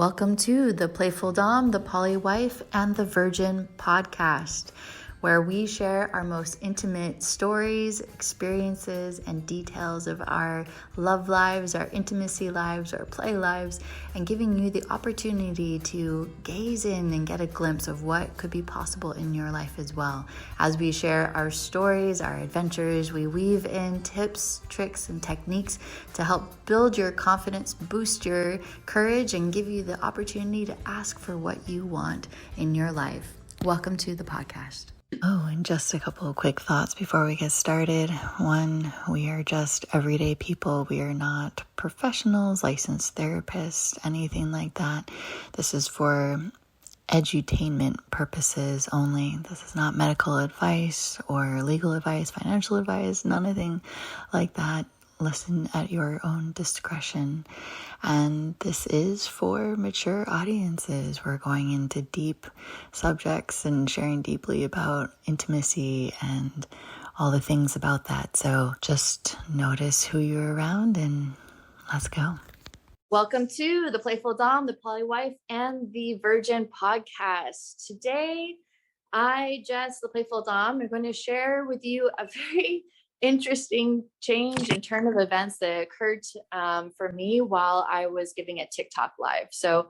Welcome to the Playful Dom, the Poly Wife, and the Virgin podcast, where we share our most intimate stories, experiences, and details of our love lives, our intimacy lives, our play lives, and giving you the opportunity to gaze in and get a glimpse of what could be possible in your life as well. As we share our stories, our adventures, we weave in tips, tricks, and techniques to help build your confidence, boost your courage, and give you the opportunity to ask for what you want in your life. Welcome to the podcast. Oh, and just a couple of quick thoughts before we get started. One, we are just everyday people. We are not professionals, licensed therapists, anything like that. This is for edutainment purposes only. This is not medical advice or legal advice, financial advice, nothing like that. Listen at your own discretion. And this is for mature audiences. We're going into deep subjects and sharing deeply about intimacy and all the things about that. So just notice who you're around and let's go. Welcome to the Playful Dom, the Poly Wife, and the Virgin podcast. Today, I, Jess, the Playful Dom, are going to share with you a very interesting change and turn of events that occurred for me while I was giving a TikTok live. So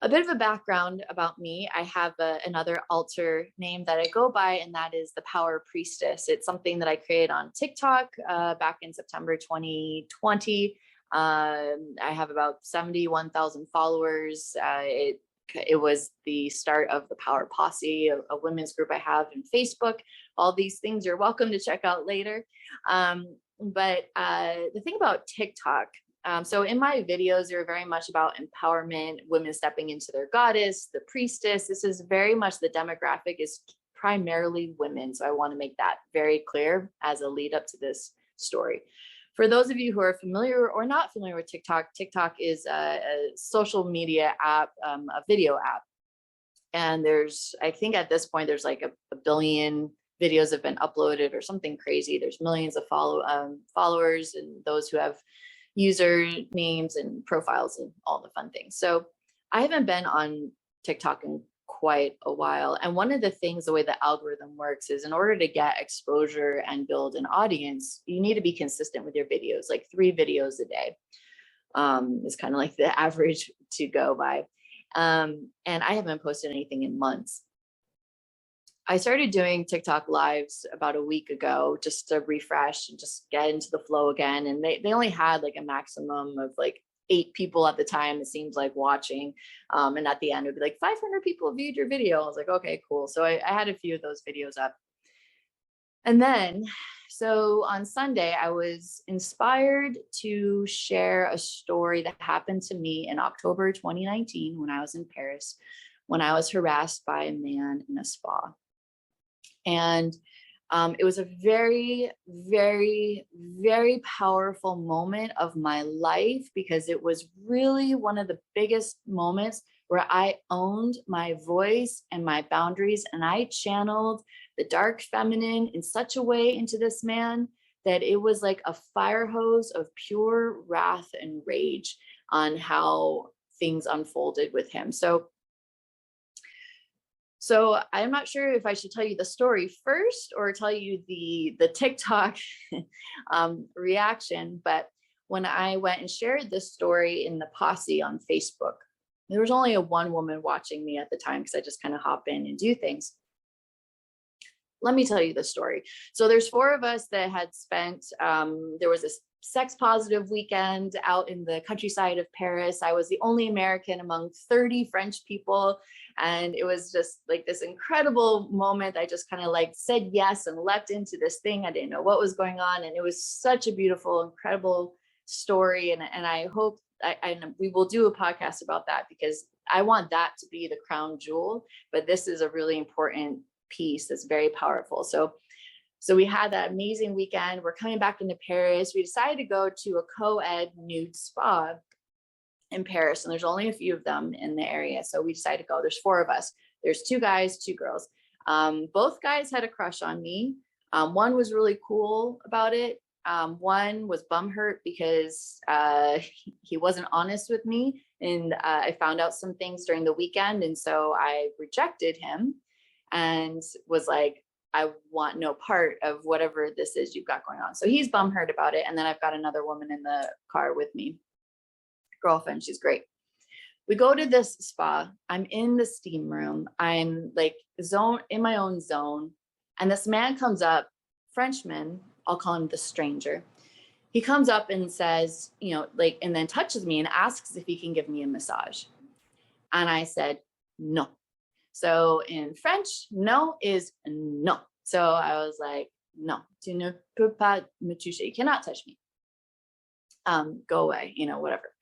a bit of a background about me. I have another alter name that I go by, and that is the Power Priestess. It's something that I created on TikTok back in September 2020. I have about 71,000 followers. It was the start of the Power Posse, a women's group I have in Facebook. All these things you're welcome to check out later. But the thing about TikTok, so in my videos, they're very much about empowerment, women stepping into their goddess, the priestess. This is very much the demographic is primarily women. So I want to make that very clear as a lead up to this story. For those of you who are familiar or not familiar with TikTok, TikTok is a social media app, a video app. And I think at this point, there's like a billion videos have been uploaded or something crazy. There's millions of followers and those who have user names and profiles and all the fun things. So I haven't been on TikTok in quite a while. And one of the things, the way the algorithm works is in order to get exposure and build an audience, you need to be consistent with your videos, like 3 videos a day is kind of like the average to go by. And I haven't posted anything in months. I started doing TikTok lives about a week ago just to refresh and just get into the flow again. And they only had like a maximum of like 8 people at the time, it seems like, watching. And at the end, it would be like 500 people viewed your video. I was like, okay, cool. So I had a few of those videos up. And then, so on Sunday, I was inspired to share a story that happened to me in October 2019 when I was in Paris, when I was harassed by a man in a spa. And it was a very, very, very powerful moment of my life because it was really one of the biggest moments where I owned my voice and my boundaries, and I channeled the dark feminine in such a way into this man that it was like a fire hose of pure wrath and rage on how things unfolded with him. So I'm not sure if I should tell you the story first or tell you the TikTok reaction, but when I went and shared this story in the posse on Facebook, there was only one woman watching me at the time because I just kind of hop in and do things. Let me tell you the story. So there's 4 of us that had spent, there was this sex positive weekend out in the countryside of Paris. I was the only American among 30 French people. And it was just like this incredible moment. I just kind of like said yes and leapt into this thing. I didn't know what was going on. And it was such a beautiful, incredible story. And I hope we will do a podcast about that because I want that to be the crown jewel. But this is a really important piece that's very powerful. So we had that amazing weekend. We're coming back into Paris. We decided to go to a co-ed nude spa in Paris, and there's only a few of them in the area. So we decided to go. There's 4 of us. There's 2 guys, 2 girls. Both guys had a crush on me. One was really cool about it. One was bum hurt because he wasn't honest with me, and I found out some things during the weekend, and so I rejected him and was like, I want no part of whatever this is you've got going on. So he's bum hurt about it. And then I've got another woman in the car with me, girlfriend. She's great. We go to this spa. I'm in the steam room. I'm like in my own zone. And this man comes up, Frenchman, I'll call him the stranger. He comes up and says, like, and then touches me and asks if he can give me a massage. And I said, no. So in French, no is no. So I was like, no, tu ne peux pas me toucher. You cannot touch me. Go away, whatever.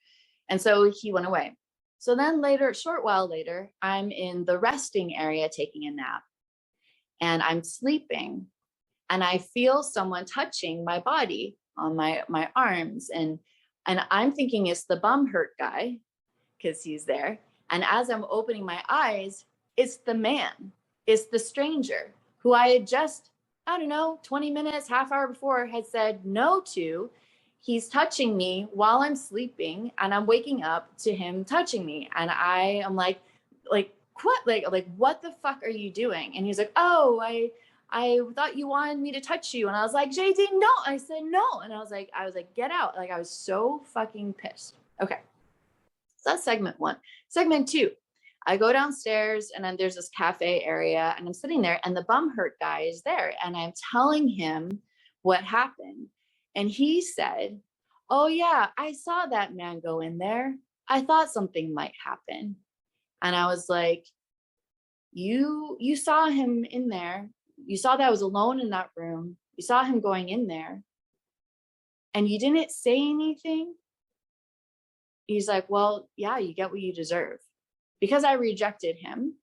And so he went away. So then later, a short while later, I'm in the resting area taking a nap. And I'm sleeping. And I feel someone touching my body on my arms. And I'm thinking it's the bum hurt guy because he's there. And as I'm opening my eyes, it's the man, it's the stranger who I had just, 20 minutes, half hour before had said no to. He's touching me while I'm sleeping, and I'm waking up to him touching me. And I am like, what? Like, what the fuck are you doing? And he's like, oh, I thought you wanted me to touch you. And I was like, JD, no. I said no. And I was like, get out. Like, I was so fucking pissed. Okay. So that's segment 1. Segment 2. I go downstairs and then there's this cafe area and I'm sitting there and the bum hurt guy is there and I'm telling him what happened. And he said, oh yeah, I saw that man go in there. I thought something might happen. And I was like, you saw him in there. You saw that I was alone in that room. You saw him going in there and you didn't say anything. He's like, well, yeah, you get what you deserve. Because I rejected him,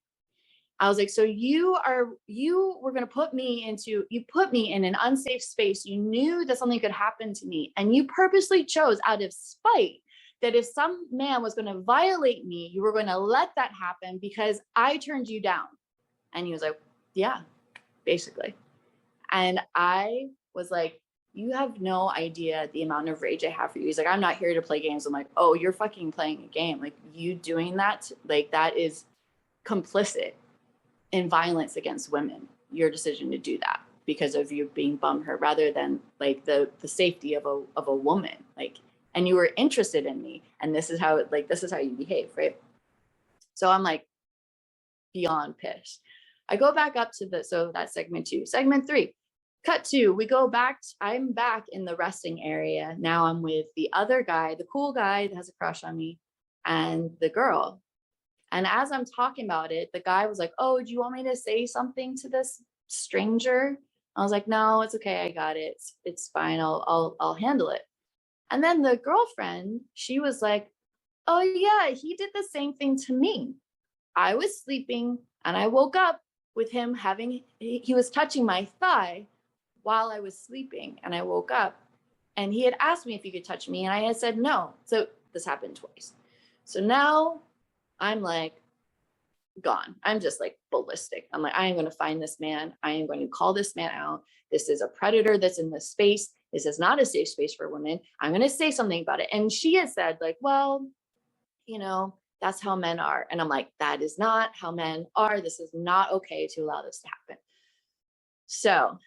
I was like, so you were going to put me in an unsafe space. You knew that something could happen to me. And you purposely chose out of spite that if some man was going to violate me, you were going to let that happen because I turned you down. And he was like, yeah, basically. And I was like, you have no idea the amount of rage I have for you. He's like, I'm not here to play games. I'm like, oh, you're fucking playing a game. Like, you doing that, like, that is complicit in violence against women. Your decision to do that because of you being bum hurt rather than like the safety of a woman. Like, and you were interested in me. And this is how you behave, right? So I'm like beyond pissed. I go back up to so that's segment 2. Segment 3. Cut to, we go back, I'm back in the resting area. Now I'm with the other guy, the cool guy that has a crush on me, and the girl. And as I'm talking about it, the guy was like, oh, do you want me to say something to this stranger? I was like, no, it's okay. I got it. It's fine. I'll handle it. And then the girlfriend, she was like, oh yeah, he did the same thing to me. I was sleeping and I woke up with him he was touching my thigh while I was sleeping, and I woke up and he had asked me if he could touch me and I had said no. So this happened twice. So now I'm like gone. I'm just like ballistic. I'm like, I am going to find this man. I am going to call this man out. This is a predator that's in this space. This is not a safe space for women. I'm going to say something about it. And she had said like, well, that's how men are. And I'm like, that is not how men are. This is not okay to allow this to happen. So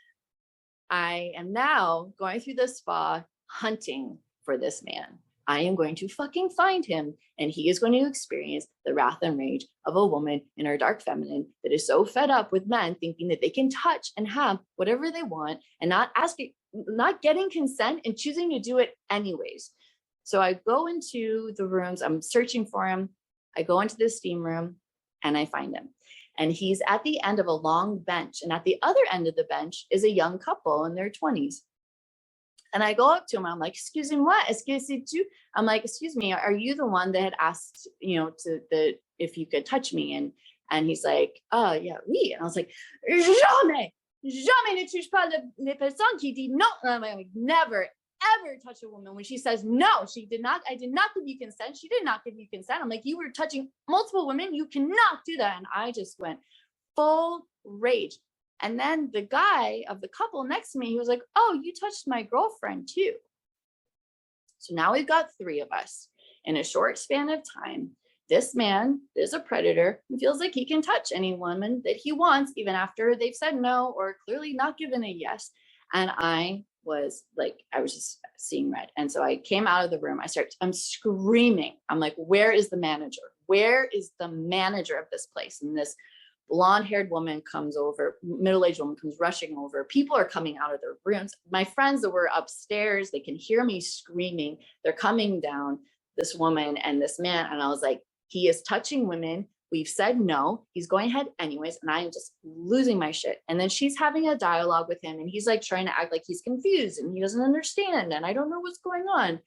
I am now going through the spa hunting for this man. I am going to fucking find him, and he is going to experience the wrath and rage of a woman in her dark feminine that is so fed up with men thinking that they can touch and have whatever they want and not getting consent and choosing to do it anyways. So I go into the rooms, I'm searching for him. I go into the steam room and I find him. And he's at the end of a long bench. And at the other end of the bench is a young couple in their 20s. And I go up to him. I'm like, excuse me, what? I'm like, excuse me, are you the one that had asked, if you could touch me? And he's like, oh, yeah, oui. And I was like, jamais ne touche pas les personnes qui dit non. And I'm like, never, ever touch a woman when she says no. I did not give you consent. She did not give you consent. I'm like, you were touching multiple women. You cannot do that. And I just went full rage. And then the guy of the couple next to me, he was like, oh, you touched my girlfriend too. So now we've got 3 of us in a short span of time. This man is a predator and feels like he can touch any woman that he wants, even after they've said no or clearly not given a yes. And I was just seeing red. And so I came out of the room. I'm screaming. I'm like, where is the manager? Where is the manager of this place? And this blonde-haired woman comes over, middle-aged woman comes rushing over. People are coming out of their rooms. My friends that were upstairs, they can hear me screaming. They're coming down, this woman and this man. And I was like, he is touching women. We've said no. He's going ahead anyways. And I am just losing my shit. And then she's having a dialogue with him. And he's like trying to act like he's confused and he doesn't understand. And I don't know what's going on.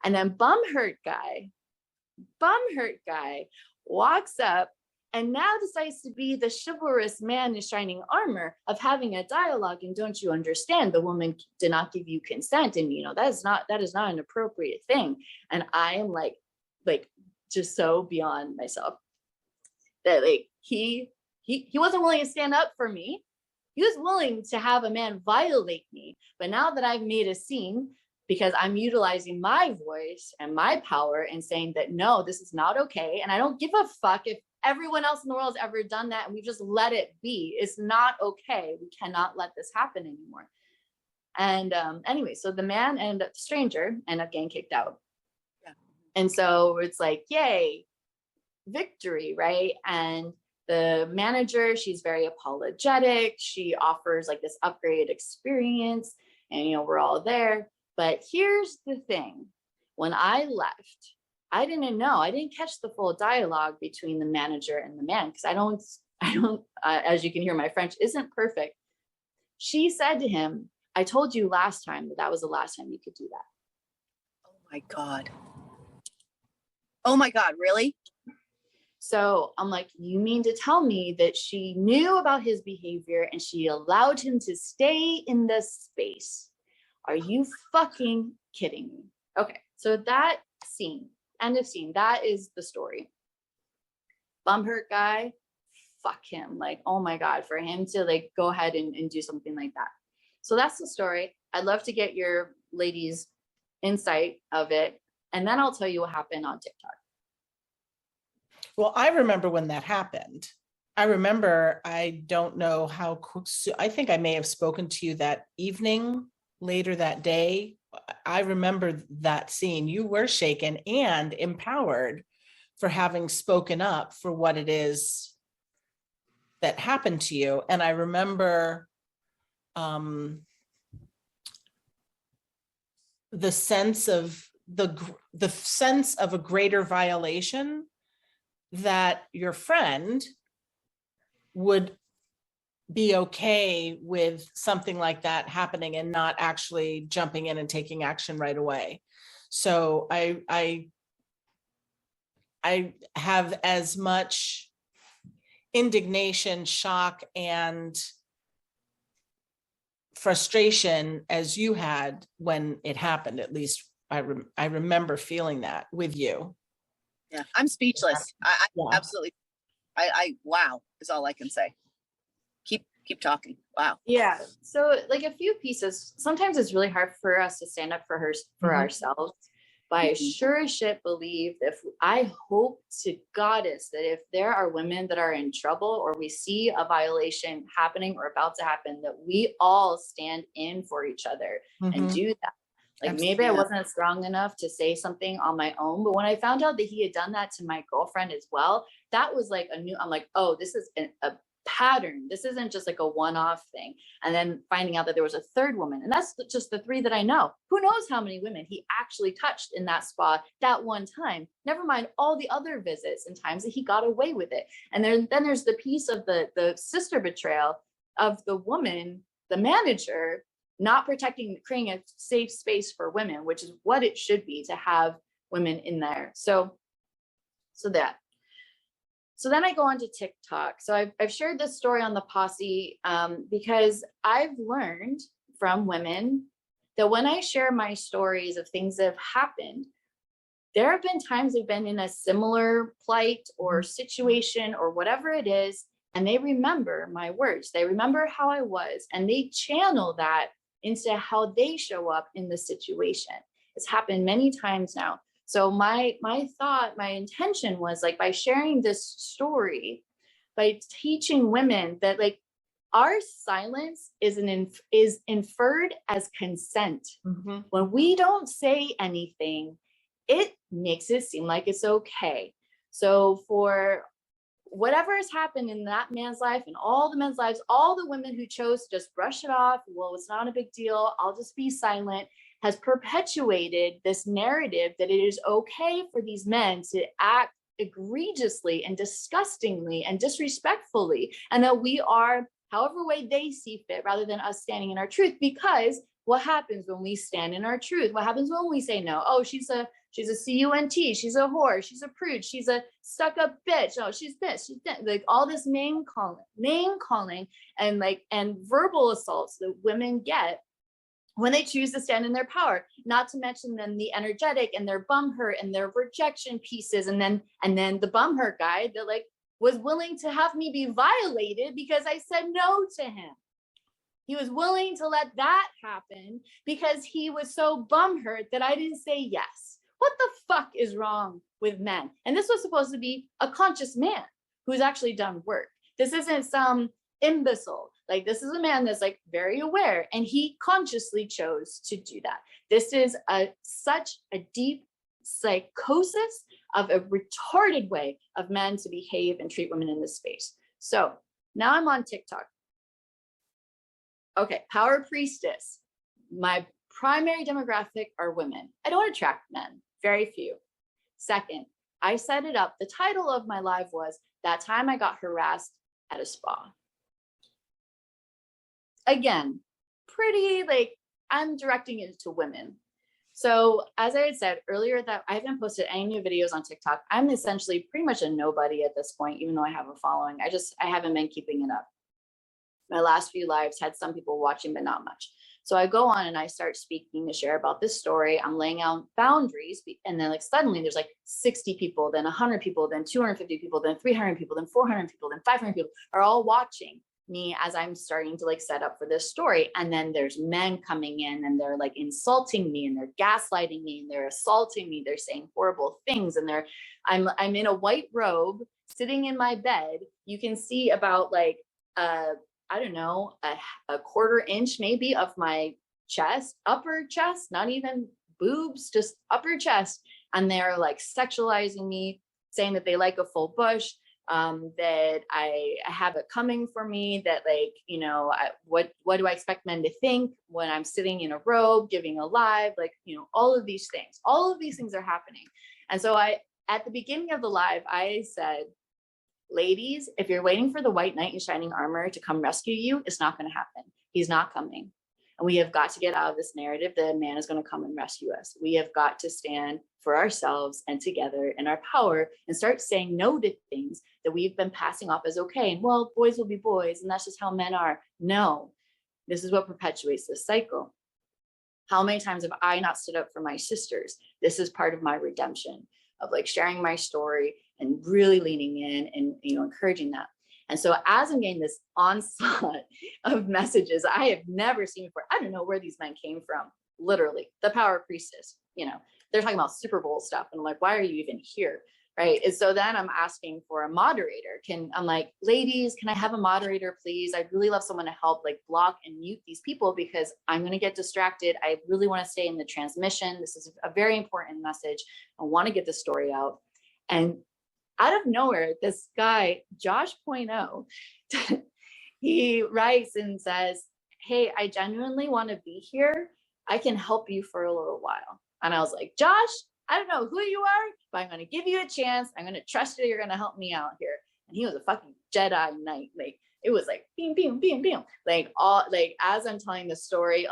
And then bum hurt guy walks up and now decides to be the chivalrous man in shining armor of having a dialogue. And don't you understand? The woman did not give you consent. And, that is not an appropriate thing. And I am like just so beyond myself that he wasn't willing to stand up for me. He was willing to have a man violate me. But now that I've made a scene, because I'm utilizing my voice and my power and saying that, no, this is not okay. And I don't give a fuck if everyone else in the world has ever done that. And we just let it be. It's not okay. We cannot let this happen anymore. And anyway, so the man and the stranger end up getting kicked out. Yeah. And so it's like, yay, victory, right? And the manager, she's very apologetic. She offers like this upgraded experience and, we're all there. But here's the thing. When I left, I didn't catch the full dialogue between the manager and the man because I don't, as you can hear, my French isn't perfect. She said to him, I told you last time that was the last time you could do that. Oh my God, really? So I'm like, you mean to tell me that she knew about his behavior and she allowed him to stay in this space? Are you fucking kidding me? Okay, so that scene, end of scene, that is the story. Bum hurt guy, fuck him. Like, oh my God, for him to go ahead and do something like that. So that's the story. I'd love to get your ladies' insight of it. And then I'll tell you what happened on TikTok. Well, I remember when that happened. I don't know how quick, I think I may have spoken to you that evening, later that day. I remember that scene. You were shaken and empowered for having spoken up for what it is that happened to you. And I remember the sense of a greater violation that your friend would be okay with something like that happening and not actually jumping in and taking action right away. So I have as much indignation, shock, and frustration as you had when it happened. At least I remember feeling that with you. Yeah, I'm speechless. I Yeah. Absolutely. I wow is all I can say. Keep talking. Wow. Yeah. So a few pieces. Sometimes it's really hard for us to stand up for ourselves. But I sure as shit believe I hope to Goddess that if there are women that are in trouble or we see a violation happening or about to happen, that we all stand in for each other and do that. Maybe I wasn't strong enough to say something on my own, but when I found out that he had done that to my girlfriend as well, that was I'm like, oh, this is a pattern. This isn't just a one-off thing. And then finding out that there was a third woman, and that's just the 3 that I know. Who knows how many women he actually touched in that spa that one time, never mind all the other visits and times that he got away with it. And then there's the piece of the sister betrayal of the woman, the manager, not creating a safe space for women, which is what it should be to have women in there. So then I go on to TikTok. So I've shared this story on the posse because I've learned from women that when I share my stories of things that have happened, there have been times they've been in a similar plight or situation or whatever it is, and they remember my words. They remember how I was, and they channel that into how they show up in the situation. It's happened many times now. So my thought, my intention was like, by sharing this story, by teaching women that like our silence is inferred as consent. Mm-hmm. When we don't say anything, it makes it seem like it's okay. So for whatever has happened in that man's life and all the men's lives, all the women who chose to just brush it off, well, it's not a big deal, I'll just be silent, has perpetuated this narrative that it is okay for these men to act egregiously and disgustingly and disrespectfully, and that we are however way they see fit rather than us standing in our truth. Because what happens when we stand in our truth? What happens when we say no? Oh, she's a cunt, she's a whore, she's a prude, she's a stuck-up bitch, oh, she's this, she's that. Like all this name calling and verbal assaults that women get when they choose to stand in their power, not to mention then the energetic and their bum hurt and their rejection pieces, and then the bum hurt guy that like was willing to have me be violated because I said no to him. He was willing to let that happen because he was so bum hurt that I didn't say yes. What the fuck is wrong with men? And this was supposed to be a conscious man who's actually done work. This isn't some imbecile. Like, this is a man that's like very aware, and he consciously chose to do that. This is such a deep psychosis of a retarded way of men to behave and treat women in this space. So now I'm on TikTok. Okay, power priestess. My primary demographic are women. I don't attract men, very few. Second, I set it up. The title of my live was That Time I Got Harassed at a Spa. Again, pretty like I'm directing it to women. So as I had said earlier, that I haven't posted any new videos on TikTok. I'm essentially pretty much a nobody at this point, even though I have a following. I haven't been keeping it up. My last few lives had some people watching, but not much. So I go on and I start speaking to share about this story. I'm laying out boundaries, and then like suddenly there's like 60 people, then 100 people, then 250 people, then 300 people, then 400 people, then 500 people are all watching me as I'm starting to like set up for this story. And then there's men coming in and they're like insulting me and they're gaslighting me and they're assaulting me. They're saying horrible things. And I'm in a white robe sitting in my bed. You can see about like, I don't know, a quarter inch maybe of my chest, upper chest, not even boobs, just upper chest. And they're like sexualizing me, saying that they like a full bush, that I have it coming for me, that like, you know, what do I expect men to think when I'm sitting in a robe, giving a live, like, you know, all of these things are happening. And so at the beginning of the live, I said, ladies, if you're waiting for the white knight in shining armor to come rescue you, it's not going to happen. He's not coming. And we have got to get out of this narrative that a man is going to come and rescue us. We have got to stand for ourselves and together in our power and start saying no to things that we've been passing off as okay. And well, boys will be boys, and that's just how men are. No, this is what perpetuates this cycle. How many times have I not stood up for my sisters? This is part of my redemption of like sharing my story and really leaning in and, you know, encouraging that. And so as I'm getting this onslaught of messages I have never seen before, I don't know where these men came from. Literally, the power priestess, you know, they're talking about Super Bowl stuff. And I'm like, why are you even here? Right. And so then I'm asking for a moderator. I'm like, ladies, can I have a moderator, please? I'd really love someone to help like block and mute these people because I'm going to get distracted. I really want to stay in the transmission. This is a very important message. I want to get the story out. And out of nowhere, this guy, Josh.0, he writes and says, hey, I genuinely want to be here. I can help you for a little while. And I was like, Josh, I don't know who you are, but I'm going to give you a chance. I'm going to trust you. You're going to help me out here. And he was a fucking Jedi Knight. Like, it was like, beam, beam, beam, beam. Like, all, like, as I'm telling the story,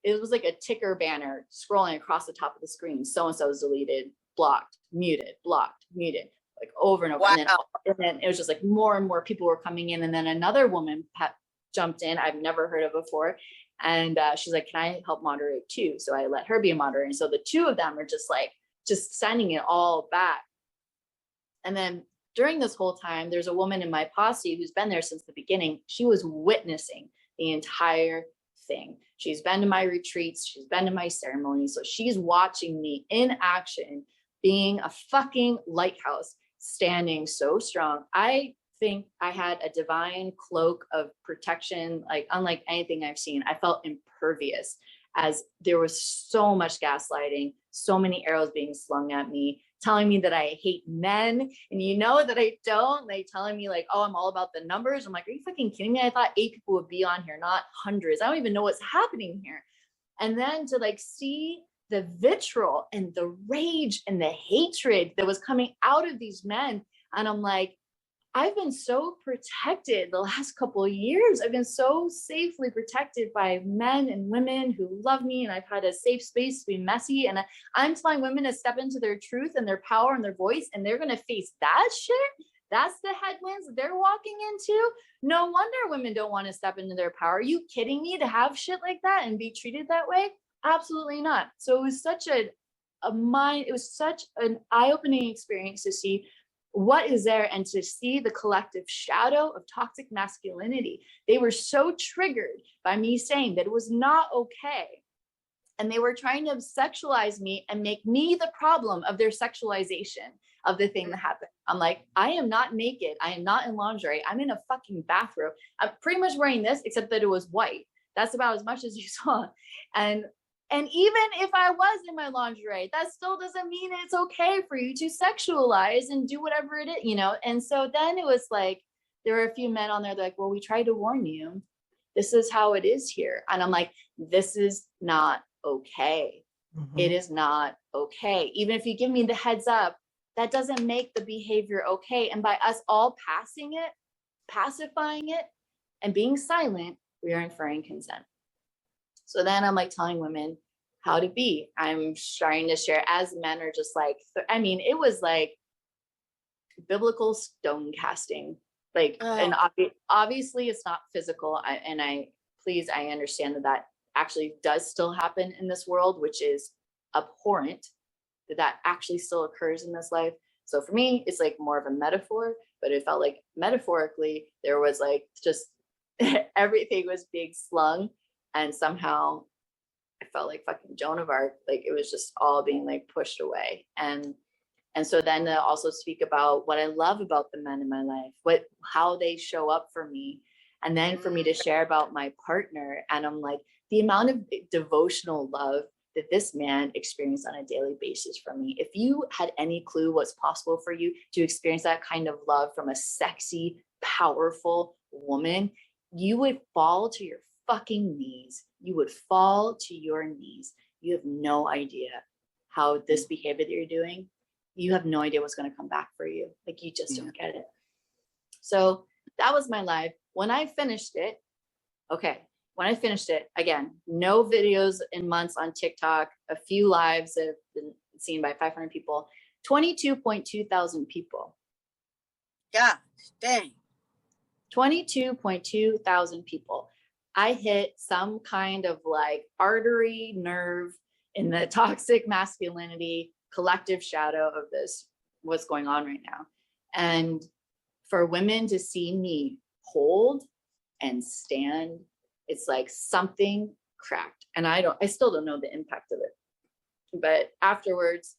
it was like a ticker banner scrolling across the top of the screen. So-and-so is deleted, blocked, muted, like over and over. Wow. And then it was just like more and more people were coming in. And then another woman jumped in, I've never heard of before. And she's like, can I help moderate too? So I let her be a moderator. And so the two of them are just sending it all back. And then during this whole time, there's a woman in my posse who's been there since the beginning. She was witnessing the entire thing. She's been to my retreats. She's been to my ceremonies. So she's watching me in action, being a fucking lighthouse, standing so strong. I think I had a divine cloak of protection, like unlike anything I've seen. I felt impervious, as there was so much gaslighting, so many arrows being slung at me, telling me that I hate men, and you know that I don't. They telling me like, oh, I'm all about the numbers. I'm like, are you fucking kidding me? I thought 8 people would be on here, not hundreds. I don't even know what's happening here. And then to like see the vitriol and the rage and the hatred that was coming out of these men, and I'm like, I've been so protected the last couple of years. I've been so safely protected by men and women who love me, and I've had a safe space to be messy. And I'm telling women to step into their truth and their power and their voice, and they're going to face that shit. That's the headwinds they're walking into. No wonder women don't want to step into their power. Are you kidding me? To have shit like that and be treated that way? Absolutely not. So it was such it was such an eye-opening experience to see what is there and to see the collective shadow of toxic masculinity. They were so triggered by me saying that it was not okay. And they were trying to sexualize me and make me the problem of their sexualization of the thing that happened. I'm like, I am not naked. I am not in lingerie. I'm in a fucking bathrobe. I'm pretty much wearing this, except that it was white. That's about as much as you saw. And even if I was in my lingerie, that still doesn't mean it's okay for you to sexualize and do whatever it is, you know? And so then it was like, there were a few men on there, they're like, well, we tried to warn you. This is how it is here. And I'm like, this is not okay. Mhm. It is not okay. Even if you give me the heads up, that doesn't make the behavior okay. And by us all passing it, pacifying it, and being silent, we are inferring consent. So then I'm like telling women how to be. I'm trying to share, as men are just like, I mean, it was like biblical stone casting. Like, and obviously it's not physical. I understand that actually does still happen in this world, which is abhorrent, that actually still occurs in this life. So for me, it's like more of a metaphor, but it felt like metaphorically there was like just everything was being slung. And somehow I felt like fucking Joan of Arc, like it was just all being like pushed away. And so then to also speak about what I love about the men in my life, how they show up for me. And then for me to share about my partner. And I'm like, the amount of devotional love that this man experienced on a daily basis from me. If you had any clue what's possible for you to experience that kind of love from a sexy, powerful woman, you would fall to your fucking knees. You would fall to your knees. You have no idea how this behavior that you're doing, you have no idea what's going to come back for you. Like, you just don't get it. So that was my live. When I finished it, again, no videos in months on TikTok, a few lives that have been seen by 500 people, 22.2 thousand people. Yeah, dang. 22.2 thousand people. I hit some kind of like artery nerve in the toxic masculinity collective shadow of this, what's going on right now. And for women to see me hold and stand, it's like something cracked. And I still don't know the impact of it. But afterwards,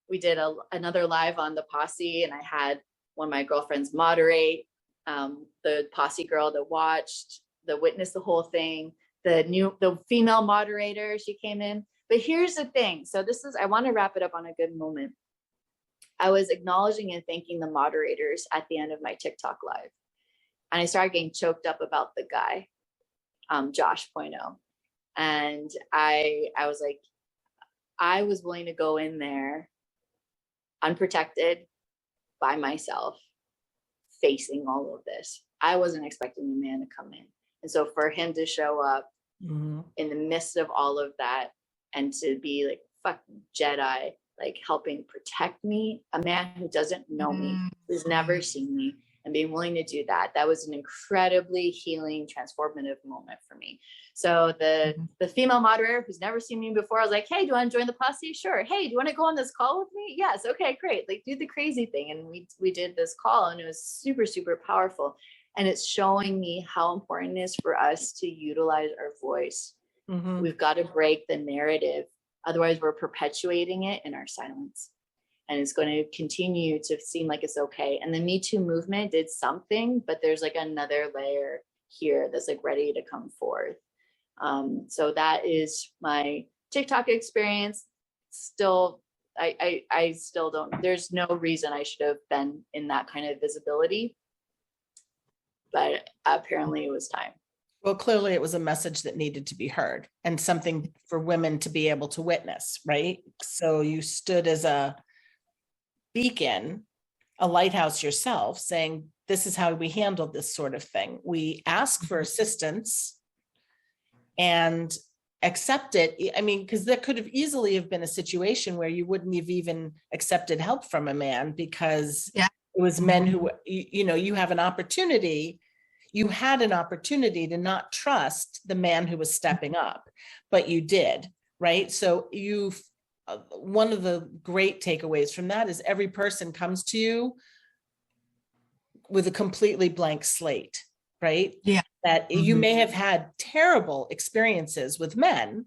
we did another live on the posse, and I had one of my girlfriends moderate, the posse girl that witnessed the whole thing, the female moderator, she came in. But here's the thing. So I want to wrap it up on a good moment. I was acknowledging and thanking the moderators at the end of my TikTok live. And I started getting choked up about the guy, Josh Poino. And I was like, I was willing to go in there unprotected by myself, facing all of this. I wasn't expecting the man to come in. And so for him to show up in the midst of all of that and to be like fucking Jedi, like helping protect me, a man who doesn't know me, who's never seen me, and being willing to do that, that was an incredibly healing, transformative moment for me. So the female moderator who's never seen me before, I was like, hey, do you want to join the posse? Sure. Hey, do you want to go on this call with me? Yes. Okay, great. Like, do the crazy thing. And we did this call, and it was super, super powerful. And it's showing me how important it is for us to utilize our voice. We've got to break the narrative. Otherwise, we're perpetuating it in our silence. And it's going to continue to seem like it's okay. And the Me Too movement did something, but there's like another layer here that's like ready to come forth. So that is my TikTok experience. Still, I still don't, there's no reason I should have been in that kind of visibility, but apparently it was time. Well, clearly it was a message that needed to be heard and something for women to be able to witness, right? So you stood as a beacon, a lighthouse yourself, saying, this is how we handle this sort of thing. We ask for assistance and accept it. I mean, because there could have easily have been a situation where you wouldn't have even accepted help from a man because it was men who, you have an opportunity. You had an opportunity to not trust the man who was stepping up, but you did, right? So one of the great takeaways from that is every person comes to you with a completely blank slate, right? Yeah. That you may have had terrible experiences with men,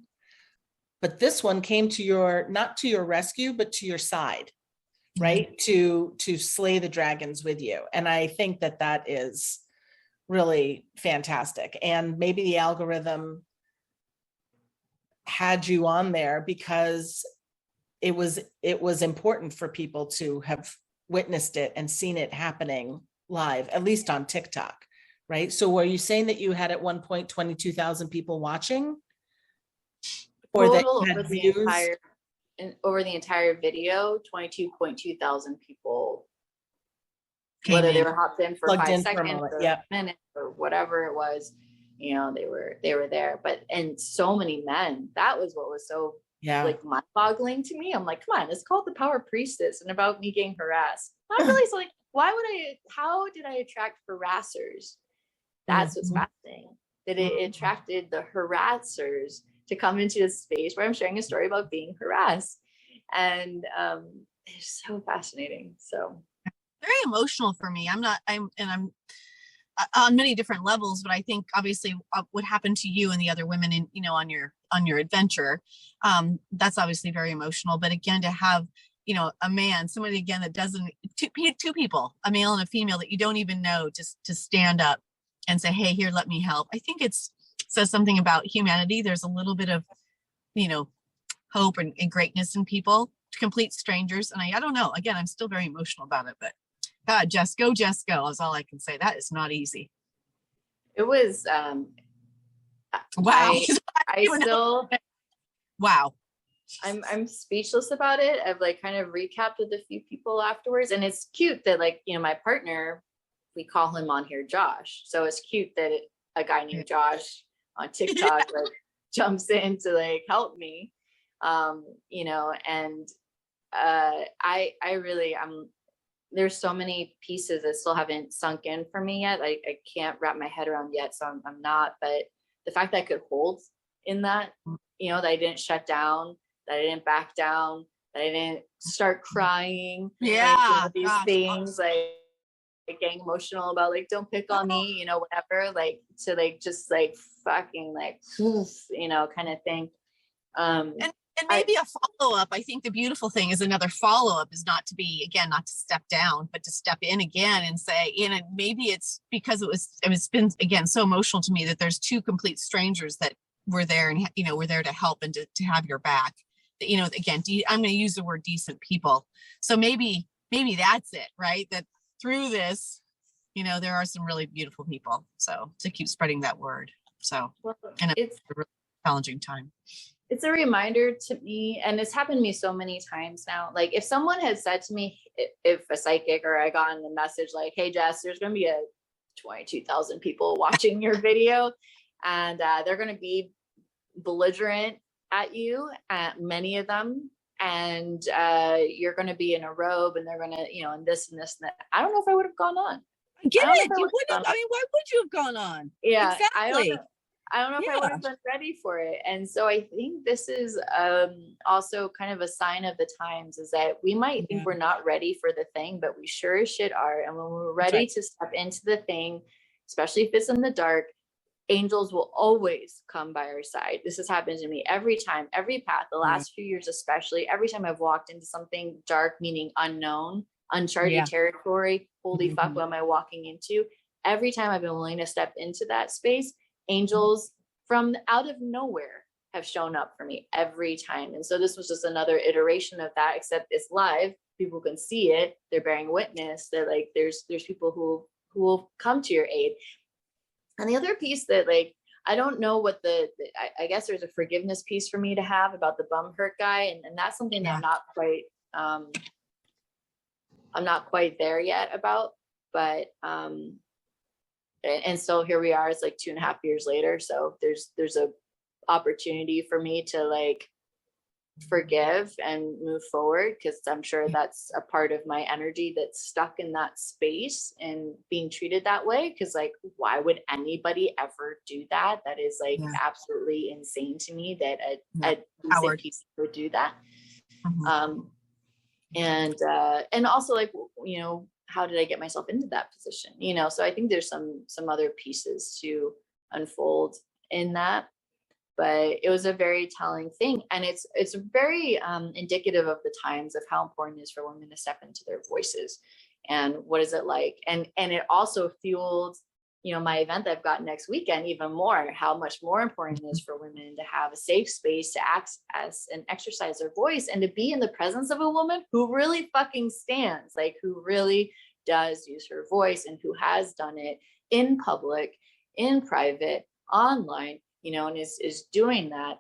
but this one came to not to your rescue, but to your side, right? To slay the dragons with you. And I think that is really fantastic. And maybe the algorithm had you on there because it was important for people to have witnessed it and seen it happening live, at least on TikTok, right? So were you saying that you had at one point 22,000 people watching? Or that you had views? Over the entire video, 22.2 thousand people, Whether they were hopped in for 5 seconds or a minute or whatever it was, they were there. And so many men, that was what was so like mind-boggling to me. I'm like, come on, it's called The Power Priestess and about me getting harassed. I'm really so like, how did I attract harassers? That's what's fascinating. That it attracted the harassers to come into a space where I'm sharing a story about being harassed. And it's so fascinating. So very emotional for me. I'm on many different levels, but I think obviously what happened to you and the other women in, on your adventure, that's obviously very emotional. But again, to have, a man, somebody again that doesn't, two people, a male and a female that you don't even know, just to stand up and say, hey, here, let me help. I think says something about humanity. There's a little bit of, hope and greatness in people, complete strangers. And I don't know, again, I'm still very emotional about it, but God, Jess go is all I can say. That is not easy. It was, wow. Wow. I'm speechless about it. I've like kind of recapped with a few people afterwards. And it's cute that like, my partner, we call him on here Josh. So it's cute that a guy named Josh on TikTok like jumps in to like help me. And I really, there's so many pieces that still haven't sunk in for me yet. I can't wrap my head around yet. So I'm not, but the fact that I could hold in that, that I didn't shut down, that I didn't back down, that I didn't start crying. Yeah. These things like getting emotional about like, don't pick on me, whatever, like to like, just like fucking like, kind of thing. And maybe a follow-up. I think the beautiful thing is another follow-up is not to step down, but to step in again and say, maybe it's because it's been, again, so emotional to me that there's two complete strangers that were there and, were there to help and to have your back. Again, I'm going to use the word decent people. So maybe that's it, right? That through this, there are some really beautiful people. So to keep spreading that word. So, and it's a really challenging time. It's a reminder to me, and it's happened to me so many times now. Like if someone had said to me, if a psychic or I got in the message like, hey, Jess, there's going to be 22,000 people watching your video and they're going to be belligerent at you, many of them. And you're going to be in a robe and they're going to, and this and this and that. I don't know if I would have gone on. I get I don't know if it. I You would wouldn't have have, gone. I mean, why would you have gone on? Yeah, Exactly. I don't know if I would Yeah. have been ready for it. And so I think this is also kind of a sign of the times, is that we might think Yeah. we're not ready for the thing, but we sure as shit are. And when we're ready right. to step into the thing, especially if it's in the dark, angels will always come by our side. This has happened to me every time, every path, the last few years, especially every time I've walked into something dark, meaning unknown, uncharted Yeah. territory. Holy fuck, Mhm. what am I walking into? Every time I've been willing to step into that space, angels from out of nowhere have shown up for me every time. And so this was just another iteration of that, except it's live. People can see it. They're bearing witness. They're like, there's people who will come to your aid. And the other piece that, like, I don't know what I guess there's a forgiveness piece for me to have about the bum hurt guy. And that's something that I'm not quite there yet about, but, and so here we are, it's like 2.5 years later. So there's a opportunity for me to like forgive and move forward, because I'm sure that's a part of my energy that's stuck in that space and being treated that way. Because like, why would anybody ever do that? That is like absolutely insane to me that a decent people would do that. And also, like, you know, how did I get myself into that position? You know, so I think there's some other pieces to unfold in that. But it was a very telling thing, and it's very indicative of the times, of how important it is for women to step into their voices, and what is it like. And it also fueled, you know, my event that I've got next weekend even more, how much more important it is for women to have a safe space to access and exercise their voice, and to be in the presence of a woman who really fucking stands, like who really does use her voice, and who has done it in public, in private, online, you know, and is doing that.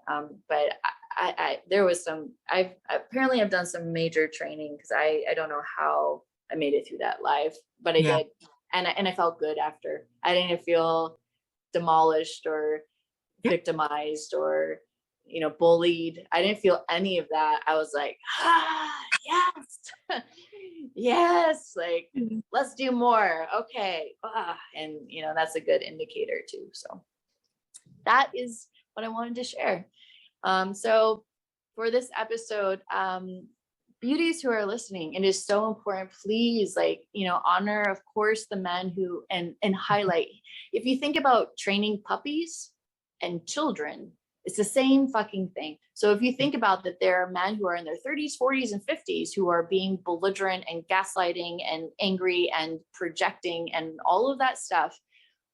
But I there was some, I've done some major training, because I don't know how I made it through that live, but I did. And I felt good after. I didn't feel demolished or victimized or, you know, bullied. I didn't feel any of that. I was like, yes, yes, like, let's do more. Okay. And, you know, that's a good indicator too. So that is what I wanted to share. So for this episode, beauties who are listening, it is so important, please, like, you know, honor, of course, the men who, and highlight, if you think about training puppies and children, it's the same fucking thing. So if you think about that, there are men who are in their 30s, 40s, and 50s who are being belligerent and gaslighting and angry and projecting and all of that stuff.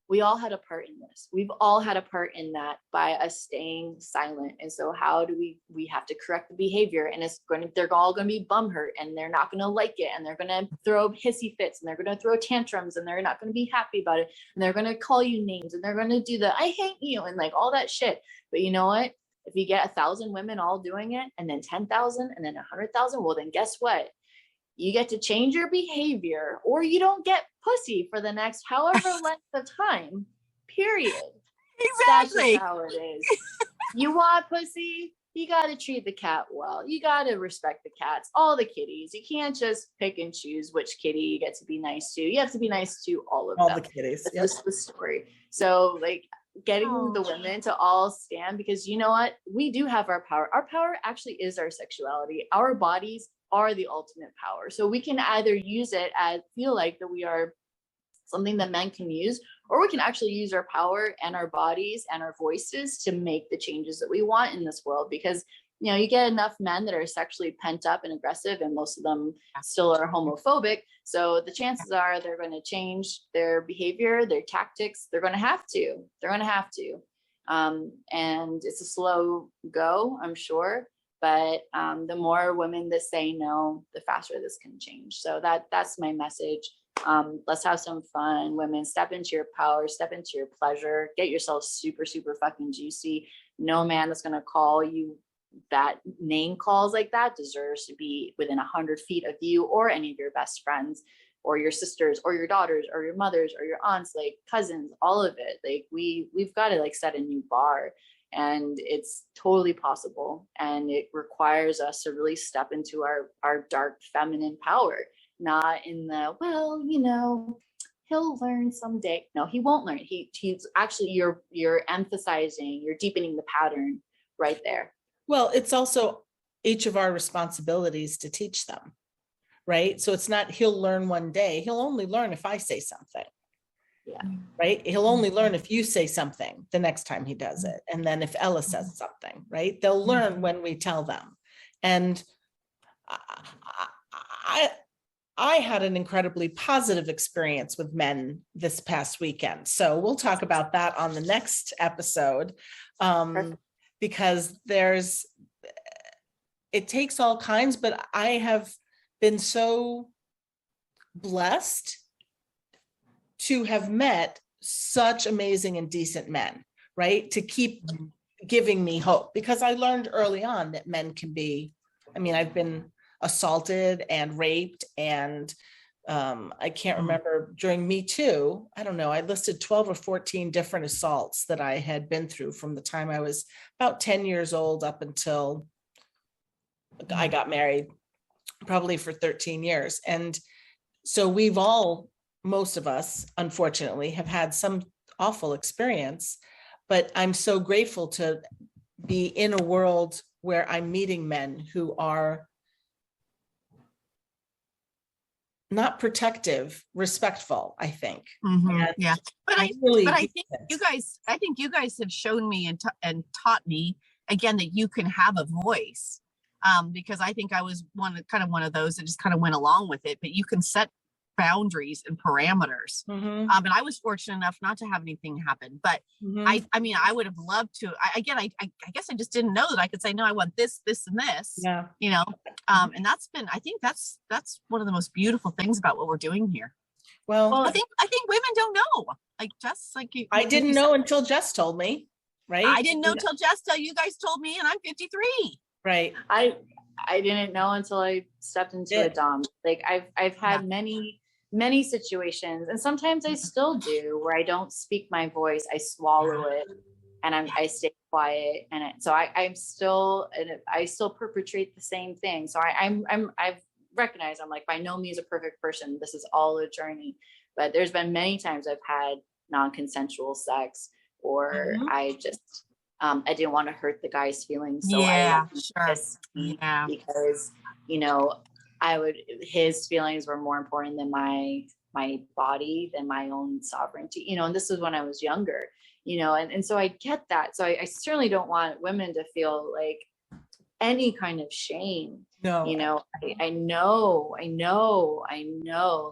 We all had a part in this. We've all had a part in that by us staying silent. And so how do we have to correct the behavior, and they're all going to be bum hurt, and they're not going to like it, and they're going to throw hissy fits, and they're going to throw tantrums, and they're not going to be happy about it. And they're going to call you names, and they're going to do the, I hate you, and like all that shit. But you know what? If you get 1,000 women all doing it, and then 10,000, and then 100,000, well, then guess what? You get to change your behavior, or you don't get pussy for the next however length of time, period. Exactly. That's just how it is. You want pussy, you got to treat the cat well. You got to respect the cats, all the kitties. You can't just pick and choose which kitty you get to be nice to. You have to be nice to all of them. The kitties. That's just the story. So like, getting the women to all stand, because you know what? We do have our power. Our power actually is our sexuality. Our bodies are the ultimate power. So we can either use it as feel like that we are something that men can use, or we can actually use our power and our bodies and our voices to make the changes that we want in this world. Because, you know, you get enough men that are sexually pent up and aggressive, and most of them still are homophobic. So the chances are they're going to change their behavior, their tactics. They're going to have to. And it's a slow go, I'm sure. But the more women that say no, the faster this can change. So that's my message. Let's have some fun. Women, step into your power, step into your pleasure, get yourself super, super fucking juicy. No man that's going to call you that name calls like that deserves to be within 100 feet of you or any of your best friends or your sisters or your daughters or your mothers or your aunts, like cousins, all of it. Like we've got to like set a new bar. And it's totally possible. And it requires us to really step into our dark feminine power, not in the, well, you know, he'll learn someday. No, he won't learn. He's actually, you're emphasizing, you're deepening the pattern right there. Well, it's also each of our responsibilities to teach them, right? So it's not he'll learn one day. He'll only learn if I say something. Yeah. Right. He'll only learn if you say something the next time he does it. And then if Ella says something, right? They'll learn when we tell them. And I had an incredibly positive experience with men this past weekend. So we'll talk about that on the next episode, because it takes all kinds, but I have been so blessed to have met such amazing and decent men, right? To keep giving me hope, because I learned early on that men can be, I've been assaulted and raped, and I can't remember during Me Too, I don't know, I listed 12 or 14 different assaults that I had been through from the time I was about 10 years old up until I got married, probably for 13 years. And so most of us, unfortunately, have had some awful experience, but I'm so grateful to be in a world where I'm meeting men who are not protective, respectful, I think. Yeah. But I think you guys have shown me and taught me again that you can have a voice. Because I think I was one of those that just kind of went along with it, but you can set boundaries and parameters. And I was fortunate enough not to have anything happen, but I would have loved to. I guess I just didn't know that I could say, no, I want this, this, and this. Yeah. And I think that's one of the most beautiful things about what we're doing here. Well, I think women don't know. Like Jess, I didn't know until Jess told me, right? I didn't know till you guys told me, and I'm 53. Right. I didn't know until I stepped into a dom. Like I've had many situations, and sometimes I still do, where I don't speak my voice, I swallow it, and I stay quiet, and I still perpetrate the same thing. So I've recognized I'm like by no means a perfect person. This is all a journey, but there's been many times I've had non-consensual sex, or I just I didn't want to hurt the guy's feelings, so because his feelings were more important than my body, than my own sovereignty, and this is when I was younger, and so I get that. So I certainly don't want women to feel like any kind of shame. No, I know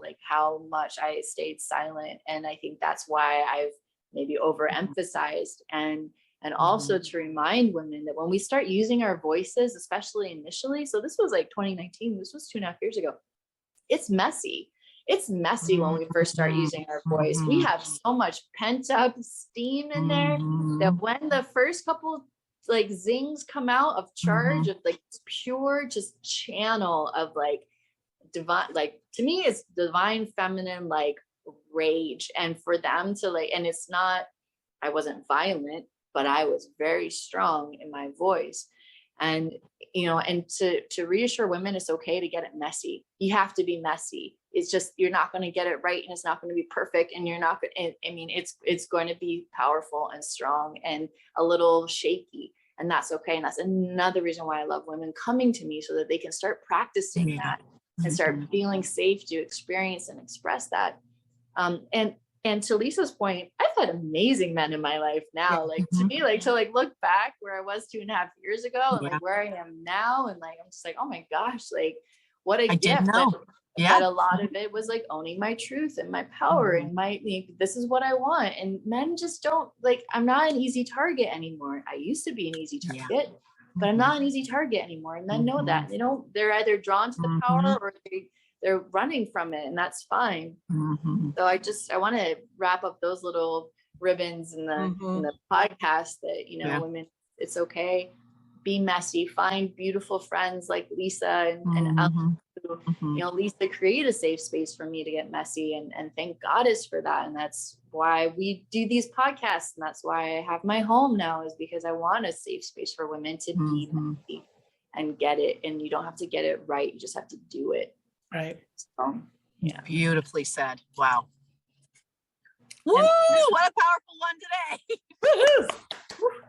like how much I stayed silent, and I think that's why I've maybe overemphasized, and also to remind women that when we start using our voices, especially initially, so this was like 2019, this was 2.5 years ago, it's messy. It's messy when we first start using our voice. We have so much pent up steam in there that when the first couple like zings come out of charge of like pure just channel of like divine, like to me it's divine feminine like rage, and for them to like, and it's not, I wasn't violent, but I was very strong in my voice. And, and to reassure women, it's okay to get it messy. You have to be messy. It's just, you're not going to get it right, and it's not going to be perfect, and you're not going to, it's going to be powerful and strong and a little shaky, and that's okay. And that's another reason why I love women coming to me, so that they can start practicing that and start feeling safe to experience and express that. And to Lisa's point, I've had amazing men in my life now. Like to me, like to like look back where I was 2.5 years ago, and like where I am now, and like I'm just like, oh my gosh, like what a gift. But a lot of it was like owning my truth and my power and this is what I want. And men just don't, like, I'm not an easy target anymore. I used to be an easy target, but I'm not an easy target anymore. And men know that. They're either drawn to the power or they're running from it, and that's fine. So I want to wrap up those little ribbons in the podcast that, women, it's okay, be messy, find beautiful friends like Lisa and Lisa created a safe space for me to get messy, and thank Goddess for that. And that's why we do these podcasts, and that's why I have my home now, is because I want a safe space for women to be messy and get it. And you don't have to get it right, you just have to do it. Right. So, Beautifully said. Wow. Woo! What a powerful one today.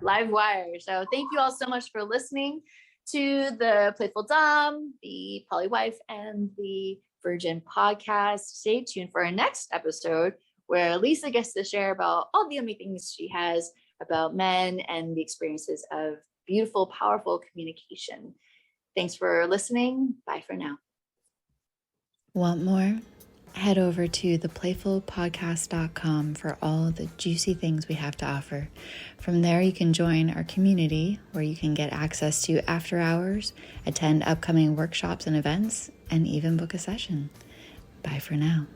Live wire. So thank you all so much for listening to the Playful Dom, the Poly Wife, and the Virgin podcast. Stay tuned for our next episode where Lisa gets to share about all the amazing things she has about men and the experiences of beautiful, powerful communication. Thanks for listening. Bye for now. Want more? Head over to theplayfulpodcast.com for all the juicy things we have to offer. From there, you can join our community where you can get access to after hours, attend upcoming workshops and events, and even book a session. Bye for now.